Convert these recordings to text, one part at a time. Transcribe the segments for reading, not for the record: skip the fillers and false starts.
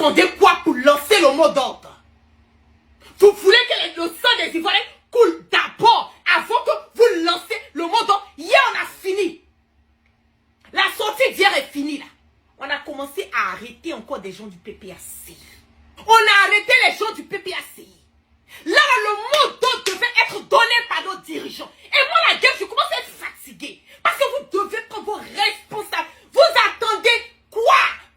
attendez quoi pour lancer le mot d'ordre? Vous voulez que le sang des Ivoiriens coule d'abord avant que vous lancez le mot d'ordre? Hier, on a fini. La sortie d'hier est finie là. On a commencé à arrêter encore des gens du PPAC. On a arrêté les gens du PPAC. Là, le mot d'ordre devait être donné par nos dirigeants. Et moi, la guerre, je commence à être fatigué. Parce que vous devez prendre vos responsables. Vous attendez quoi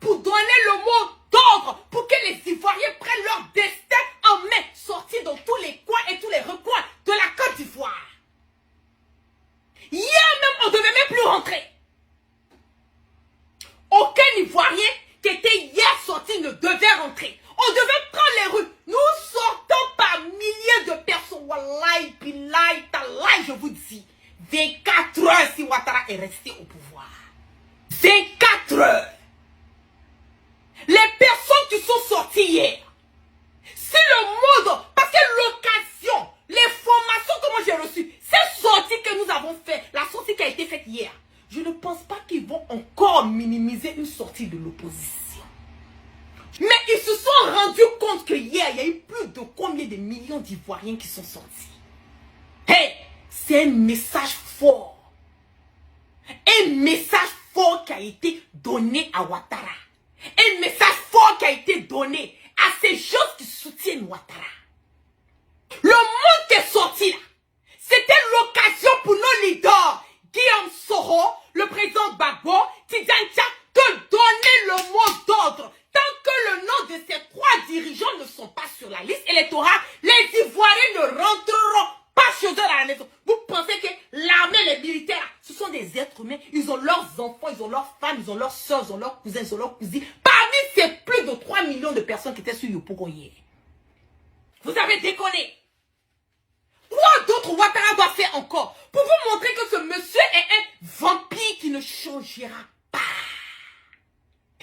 pour donner le mot d'ordre pour que les Ivoiriens prennent leur destin en main, sortis dans tous les coins et tous les recoins de la Côte d'Ivoire. Hier même, on ne devait même plus rentrer. Aucun Ivoirien qui était hier sorti ne devait rentrer. On devait prendre les rues. Nous sortons par milliers de personnes. Wallahi, billahi, talahi, je vous dis. 24 heures si Ouattara est resté au pouvoir. 24 heures. Les personnes qui sont sorties hier. C'est le mode. Parce que l'occasion, les formations que moi j'ai reçues, ces sorties que nous avons fait, la sortie qui a été faite hier, je ne pense pas qu'ils vont encore minimiser une sortie de l'opposition. Mais ils se sont rendus compte que hier, il y a eu plus de combien de millions d'Ivoiriens qui sont sortis. Hey, c'est un message fort. Un message fort qui a été donné à Ouattara. Un message fort qui a été donné à ces gens qui soutiennent Ouattara. Le monde qui est sorti là, c'était l'occasion pour nos leaders, Guillaume Soro, le président Gbagbo, Tidiane Tchak, de donner le mot d'ordre. Tant que le nom de ces trois dirigeants ne sont pas sur la liste électorale, les Ivoiriens ne rentreront pas chez eux à la maison. Vous pensez que l'armée, les militaires, ce sont des êtres humains. Ils ont leurs enfants, ils ont leurs femmes, ils ont leurs soeurs, ils ont leurs cousins, ils ont leurs cousines. Parmi ces plus de 3 millions de personnes qui étaient sur Yopougon hier. Vous avez déconné. Quoi d'autre Ouattara doit faire encore pour vous montrer que ce monsieur est un vampire qui ne changera pas?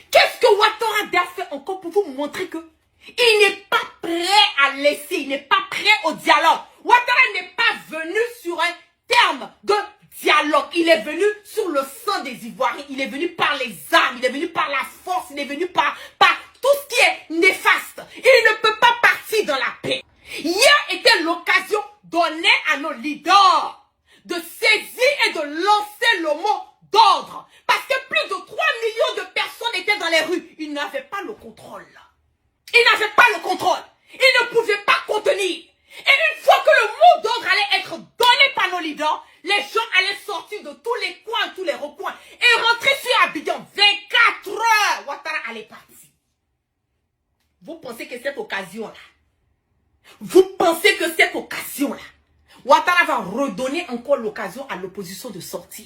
Qu'est-ce que Ouattara doit faire encore pour vous montrer que il n'est pas prêt à laisser, il n'est pas prêt au dialogue? Ouattara n'est pas venu sur un terme de dialogue. Il est venu sur le sang des Ivoiriens. Il est venu par les armes, il est venu par la force, il est venu par tout ce qui est néfaste. Il ne peut pas partir dans la paix. Hier était l'occasion donnée à nos leaders de saisir et de lancer le mot d'ordre. Parce que plus de 3 millions de personnes étaient dans les rues. Ils n'avaient pas le contrôle. Ils n'avaient pas le contrôle. Ils ne pouvaient pas contenir. Et une fois que le mot d'ordre allait être donné par nos leaders, les gens allaient sortir de tous les coins, tous les recoins et rentrer sur Abidjan. 24 heures, Ouattara allait partir. Vous pensez que cette occasion-là, Ouattara va redonner encore l'occasion à l'opposition de sortir?